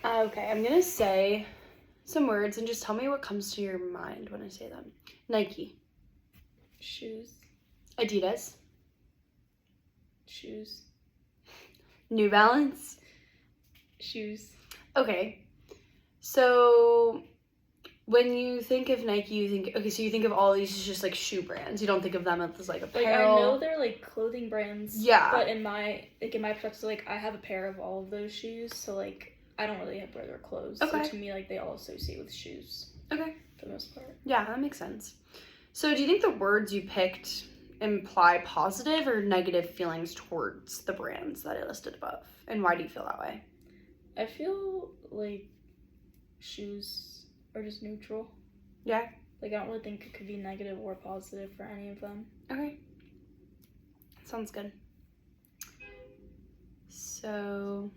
Okay, I'm gonna say some words and just tell me what comes to your mind when I say them. Nike. Shoes. Adidas. Shoes. New Balance. Shoes. Okay, so when you think of Nike, so you think of all these as just like shoe brands. You don't think of them as like apparel. Like, I know they're like clothing brands. Yeah. But in my perspective, like, I have a pair of all of those shoes, so like I don't really wear their clothes. Okay. So to me, like, they all associate with shoes. Okay. For the most part. Yeah, that makes sense. So do you think the words you picked imply positive or negative feelings towards the brands that I listed above? And why do you feel that way? I feel like shoes are just neutral. Yeah. Like, I don't really think it could be negative or positive for any of them. Okay. Sounds good. So,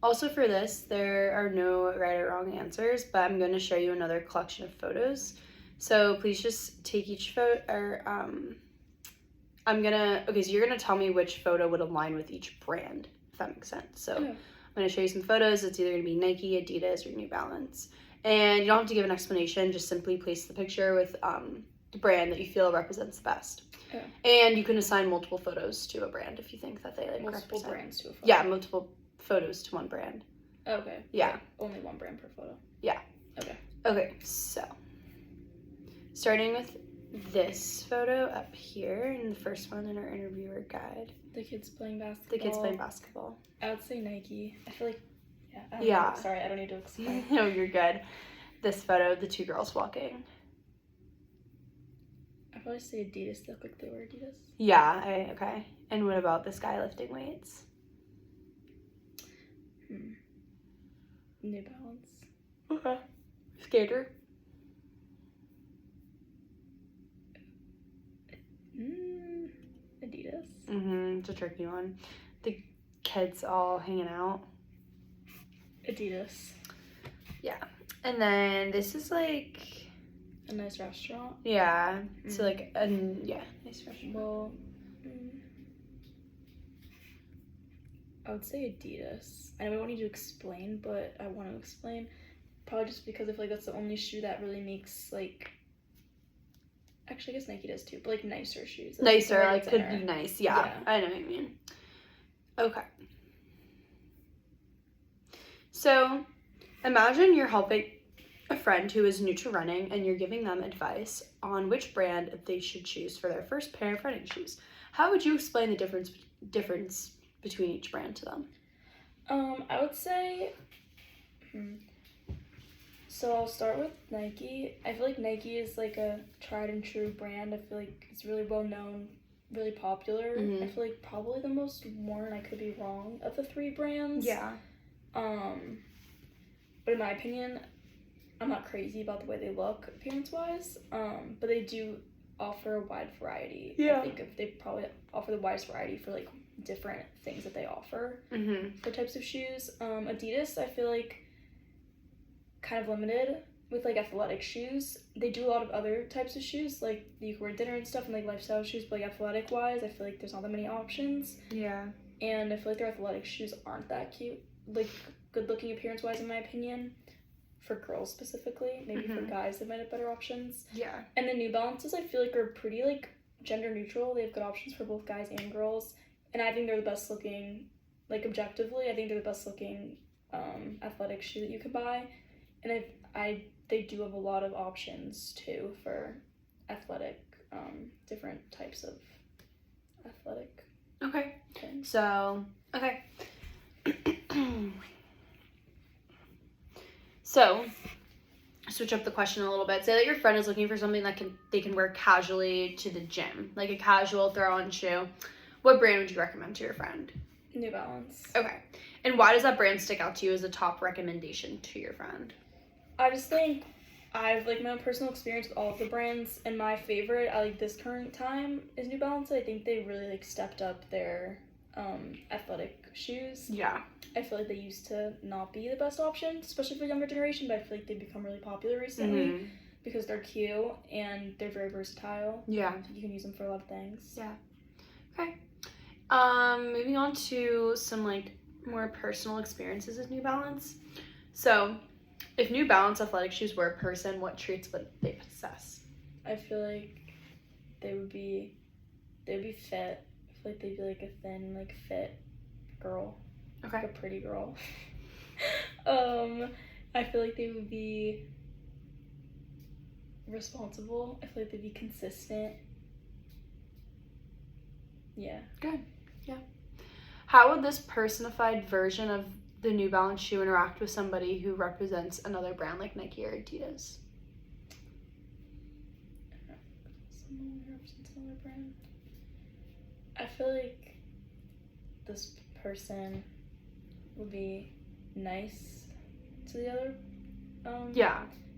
also for this, there are no right or wrong answers, but I'm going to show you another collection of photos. So please just take each photo, or so you're gonna tell me which photo would align with each brand, if that makes sense. So Yeah. I'm gonna show you some photos. It's either gonna be Nike, Adidas, or New Balance. And you don't have to give an explanation, just simply place the picture with the brand that you feel represents the best. Yeah. And you can assign multiple photos to a brand if you think that they like multiple represent. brands to a photo. Yeah, multiple photos to one brand. Okay. Yeah. Like, only one brand per photo. Yeah. Okay, so starting with this photo up here, and the first one in our interviewer guide. The kids playing basketball. The kids playing basketball. I would say Nike. I feel like, yeah. I don't Yeah. know. Sorry, I don't need to explain. No, you're good. This photo, the two girls walking. I'd probably say Adidas. They look like they wear Adidas. Yeah, okay. And what about this guy lifting weights? New Balance. Okay. Skater. Adidas. It's a tricky one. The kids all hanging out. Adidas. Yeah. And then this is like A nice restaurant. yeah. So like nice restaurant. Well, I would say Adidas. I know I don't need to explain, but I want to explain. Probably just because I feel like that's the only shoe that really makes like. Actually, I guess Nike does too, but like nicer shoes. Nicer, like could be nice. Yeah, Yeah. I know what you mean. Okay. So, imagine you're helping a friend who is new to running and you're giving them advice on which brand they should choose for their first pair of running shoes. How would you explain the difference between each brand to them? I would say. So I'll start with Nike. I feel like Nike is like a tried and true brand. I feel like it's really well known, really popular. I feel like probably the most worn, I could be wrong, of the three brands. Yeah. But in my opinion, I'm not crazy about the way they look appearance-wise. But they do offer a wide variety. Yeah. I think if they probably offer the widest variety for like different things that they offer for types of shoes. Adidas, I feel like kind of limited with like athletic shoes. They do a lot of other types of shoes, like you can wear dinner and stuff, and like lifestyle shoes, but like athletic wise, I feel like there's not that many options. Yeah. And I feel like their athletic shoes aren't that cute, like good looking appearance wise, in my opinion. For girls specifically, maybe for guys they might have better options. Yeah. And the New Balances, I feel like, are pretty like gender neutral. They have good options for both guys and girls, and I think they're the best looking, like objectively, I think they're the best looking athletic shoe that you could buy. And they do have a lot of options too for athletic, different types of athletic. Okay. things. So, okay. So, switch up the question a little bit. Say that your friend is looking for something that they can wear casually to the gym, like a casual throw-on shoe. What brand would you recommend to your friend? New Balance. Okay. And why does that brand stick out to you as a top recommendation to your friend? I just think I have like my own personal experience with all of the brands, and my favorite at like this current time is New Balance. I think they really like stepped up their athletic shoes. Yeah. I feel like they used to not be the best option, especially for younger generation, but I feel like they've become really popular recently because they're cute and they're very versatile. Yeah. You can use them for a lot of things. Yeah. Okay. Moving on to some like more personal experiences with New Balance. So, if New Balance athletic shoes were a person, what traits would they possess? I feel like they'd be fit. I feel like they'd be like a thin, like fit girl. Okay. Like a pretty girl. I feel like they would be responsible. I feel like they'd be consistent. Yeah. Good. Yeah. How would this personified version of the New Balance shoe interact with somebody who represents another brand like Nike or Adidas? Someone who represents another brand. I feel like this person would be nice to the other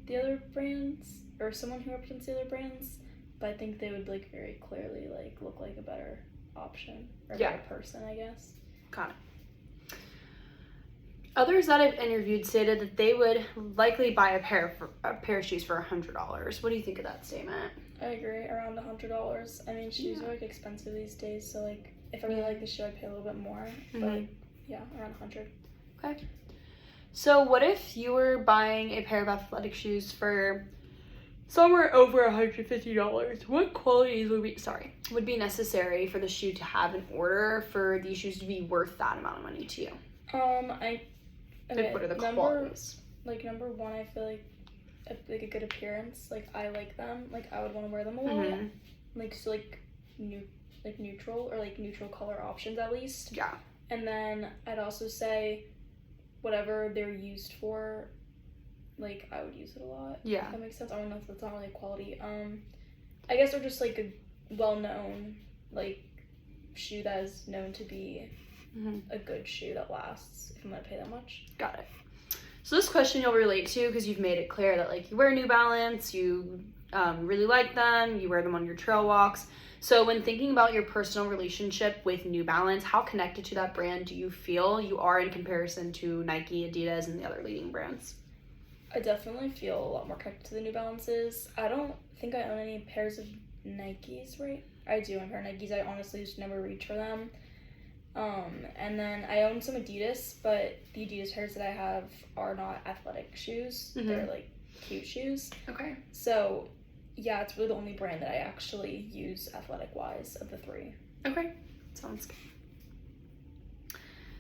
the other brands, or someone who represents the other brands, but I think they would like very clearly like look like a better option or a better person, I guess. Got it. Others that I've interviewed stated that they would likely buy a pair of shoes for $100. What do you think of that statement? I agree, around $100. I mean, shoes are like expensive these days, so like if I really like the shoe, I'd pay a little bit more. But yeah, around 100. Okay. So what if you were buying a pair of athletic shoes for somewhere over $150? What qualities would be necessary for the shoe to have in order for these shoes to be worth that amount of money to you? What are the qualities? Number one, I feel like a good appearance. Like I like them. Like I would want to wear them a lot. Like so neutral or like neutral color options at least. Yeah. And then I'd also say whatever they're used for, like I would use it a lot. Yeah. If that makes sense. I don't know if that's not really a quality. I guess they're just like a well-known like shoe that is known to be a good shoe that lasts if I'm gonna pay that much. Got it. So this question you'll relate to because you've made it clear that like you wear New Balance, you really like them, you wear them on your trail walks. So when thinking about your personal relationship with New Balance, how connected to that brand do you feel you are in comparison to Nike, Adidas, and the other leading brands? I definitely feel a lot more connected to the New Balances. I don't think I own any pairs of Nikes, right? I do own a pair of Nikes. I honestly just never reach for them. And then I own some Adidas, but the Adidas pairs that I have are not athletic shoes. They're like cute shoes. Okay. So yeah, it's really the only brand that I actually use athletic-wise of the three. Okay. Sounds good.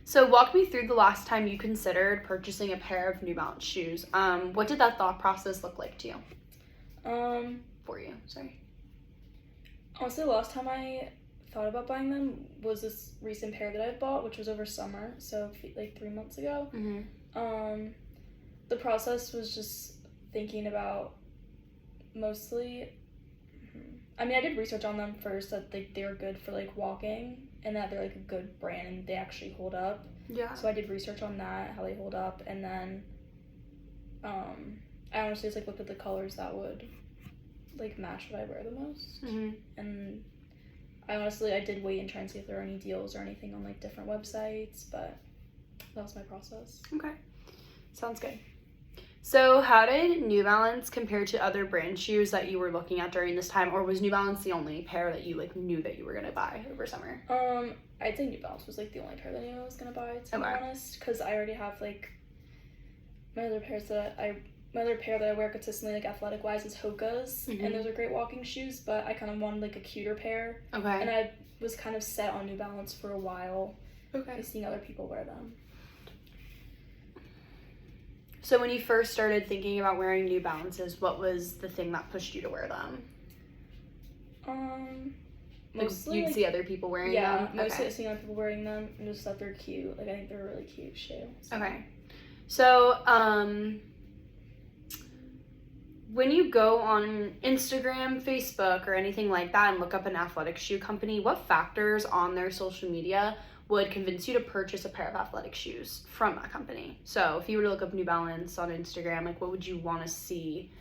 So walk me through the last time you considered purchasing a pair of New Balance shoes. What did that thought process look like to you? For you, sorry. Honestly, the last time I thought about buying them was this recent pair that I bought, which was over summer, so like 3 months ago. The process was just thinking about mostly, I mean, I did research on them first that they were good for like walking and that they're like a good brand and they actually hold up. Yeah. So I did research on that, how they hold up, and then I honestly just like looked at the colors that would like match what I wear the most. And I did wait and try and see if there were any deals or anything on like different websites, but that was my process. Okay. Sounds good. So how did New Balance compare to other brand shoes that you were looking at during this time, or was New Balance the only pair that you like knew that you were gonna buy over summer? I'd say New Balance was like the only pair that I knew I was gonna buy, to be honest, because I already have like my other pair that I wear consistently, like athletic wise, is Hoka's, and those are great walking shoes, but I kind of wanted like a cuter pair. Okay. And I was kind of set on New Balance for a while. Okay. Seeing other people wear them. So when you first started thinking about wearing New Balances, what was the thing that pushed you to wear them? Mostly you'd like, see other people wearing them? Yeah, mostly seeing other people wearing them and just that they're cute. Like I think they're a really cute shoe. So. Okay. So, when you go on Instagram, Facebook, or anything like that and look up an athletic shoe company, what factors on their social media would convince you to purchase a pair of athletic shoes from that company? So if you were to look up New Balance on Instagram, like what would you want to see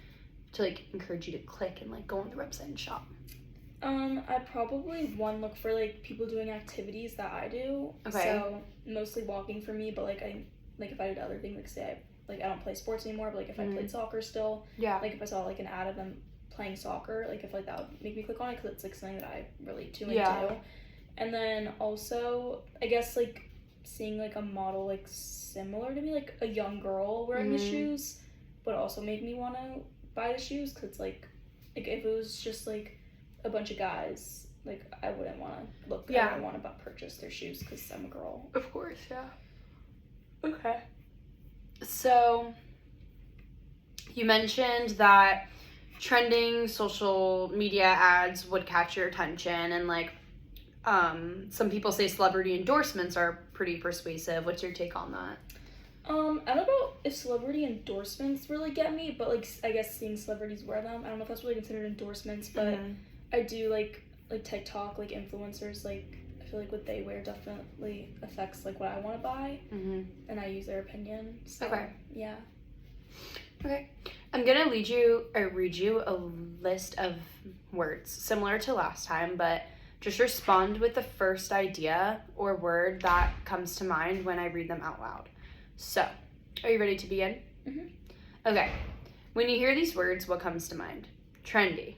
to like encourage you to click and like go on the website and shop? I'd probably look for like people doing activities that I do. Okay. So mostly walking for me, but like if I did other things, like say I don't play sports anymore, but like if I played soccer still, like if I saw like an ad of them playing soccer, like if like that would make me click on it because it's like something that I really too into. And then also I guess like seeing like a model like similar to me, like a young girl wearing the shoes, would also make me want to buy the shoes, because it's like if it was just like a bunch of guys, like I wouldn't want to look. I wouldn't want to purchase their shoes because I'm a girl. Of course, yeah. Okay. So you mentioned that trending social media ads would catch your attention, and like some people say celebrity endorsements are pretty persuasive. What's your take on that? I don't know about if celebrity endorsements really get me, but like I guess seeing celebrities wear them, I don't know if that's really considered endorsements, but I do like TikTok, like influencers, like I feel like what they wear definitely affects like what I want to buy, and I use their opinion. So, okay. Yeah. Okay. I'm gonna read you a list of words similar to last time, but just respond with the first idea or word that comes to mind when I read them out loud. So, are you ready to begin? Okay. When you hear these words, what comes to mind? Trendy.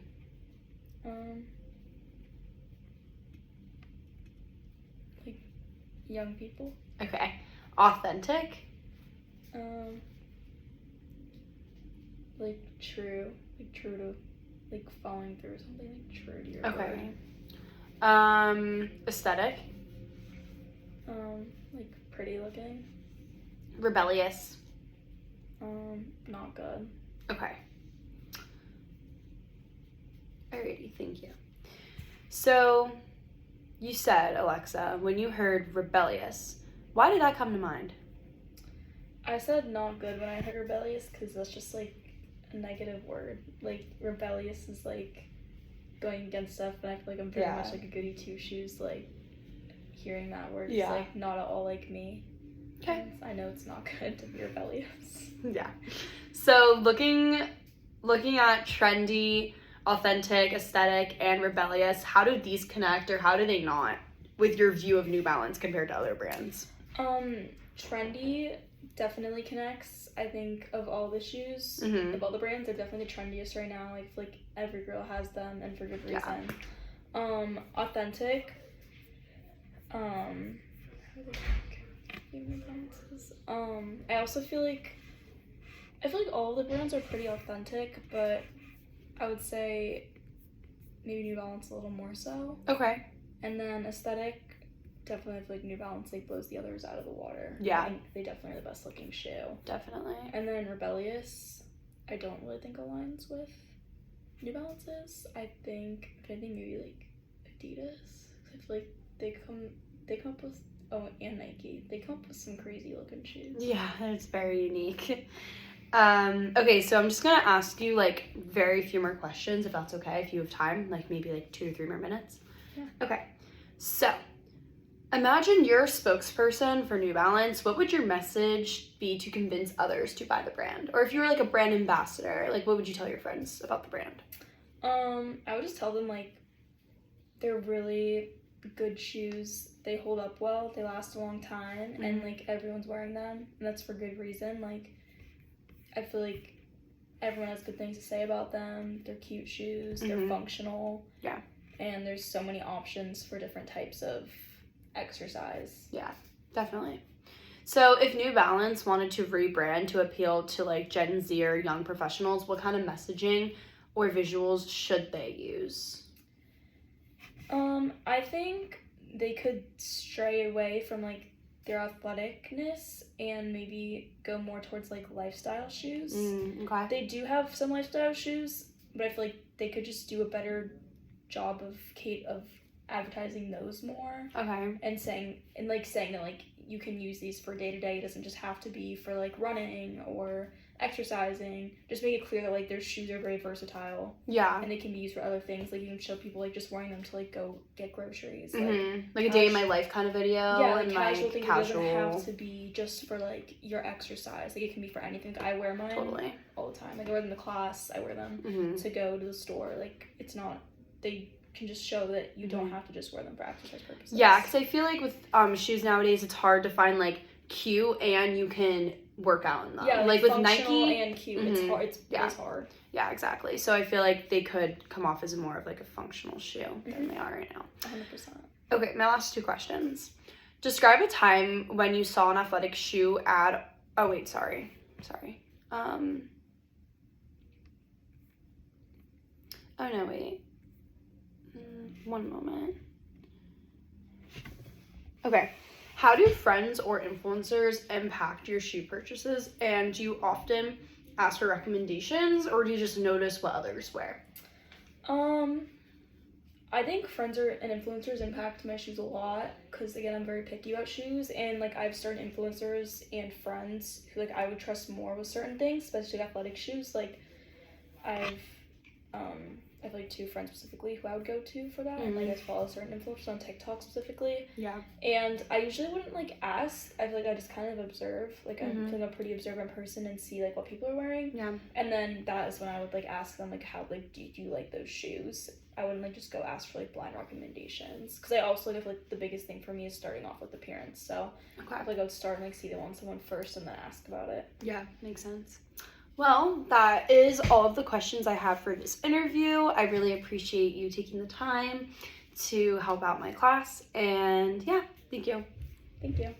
Like young people. Okay. Authentic. Like true to like following through or something, like true to your Okay. Aesthetic. Like pretty looking. Rebellious. Not good. Okay. Alrighty, thank you. So, you said, Alexa, when you heard rebellious, why did that come to mind? I said not good when I heard rebellious, because that's just like a negative word. Like rebellious is like going against stuff, and I feel like I'm very much like a goody two shoes. Like hearing that word is like not at all like me. Okay. And I know it's not good to be rebellious. Yeah. So looking at trendy, authentic, aesthetic, and rebellious, how do these connect, or how do they not, with your view of New Balance compared to other brands? Trendy definitely connects. I think of all the shoes, of all the brands, they're definitely the trendiest right now. I feel like every girl has them, and for good reason. Authentic. I also feel like all the brands are pretty authentic, but I would say maybe New Balance a little more so. Okay. And then aesthetic, definitely I feel like New Balance like blows the others out of the water. Yeah. I think they definitely are the best looking shoe. Definitely. And then rebellious, I don't really think aligns with New Balances. I think if anything maybe like Adidas. I feel like they come up with and Nike. They come up with some crazy looking shoes. Yeah, it's very unique. Okay, so I'm just gonna ask you like very few more questions, if that's okay, if you have time, like maybe like 2 to 3 more minutes. Yeah. Okay, so imagine you're a spokesperson for New Balance. What would your message be to convince others to buy the brand? Or if you were like a brand ambassador, like what would you tell your friends about the brand? I would just tell them like they're really good shoes. They hold up well, they last a long time, and like everyone's wearing them, and that's for good reason. Like I feel like everyone has good things to say about them. They're cute shoes, they're functional. Yeah. And there's so many options for different types of exercise. Yeah, definitely. So if New Balance wanted to rebrand to appeal to like Gen Z or young professionals, what kind of messaging or visuals should they use? I think they could stray away from like their athleticness and maybe go more towards like lifestyle shoes. Okay. They do have some lifestyle shoes, but I feel like they could just do a better job of advertising those more. Okay. And saying that like you can use these for day to day. It doesn't just have to be for like running or exercising. Just make it clear that like their shoes are very versatile. Yeah. And they can be used for other things. Like you can show people like just wearing them to like go get groceries. Like a day in my life kind of video. Yeah, like and casual like things. casual. It doesn't have to be just for like your exercise. Like it can be for anything. I wear mine all the time. Like I wear them to class. I wear them to go to the store. Like it's not. They can just show that you don't have to just wear them for exercise purposes. Yeah, because I feel like with shoes nowadays, it's hard to find like cute and you can work out in them. Yeah, like with Nike and cute. It's hard. It's hard. Yeah, exactly. So I feel like they could come off as more of like a functional shoe than they are right now. 100%. Okay, my last 2 questions. Describe a time when you saw an athletic shoe ad. Oh wait, sorry. Oh no, wait. One moment. Okay. How do friends or influencers impact your shoe purchases? And do you often ask for recommendations, or do you just notice what others wear? I think friends and influencers impact my shoes a lot because, again, I'm very picky about shoes, and like I have certain influencers and friends who like I would trust more with certain things, especially athletic shoes. Like I've like 2 friends specifically who I would go to for that, and like I follow certain influencers on TikTok specifically. Yeah. And I usually wouldn't like ask. I feel like I just kind of observe. Like I'm like a pretty observant person and see like what people are wearing. Yeah. And then that is when I would like ask them like how like do you like those shoes? I wouldn't like just go ask for like blind recommendations because I also like the biggest thing for me is starting off with appearance. So Okay. I would start and like see them on someone first and then ask about it. Yeah, makes sense. Well, that is all of the questions I have for this interview. I really appreciate you taking the time to help out my class. And yeah, thank you. Thank you.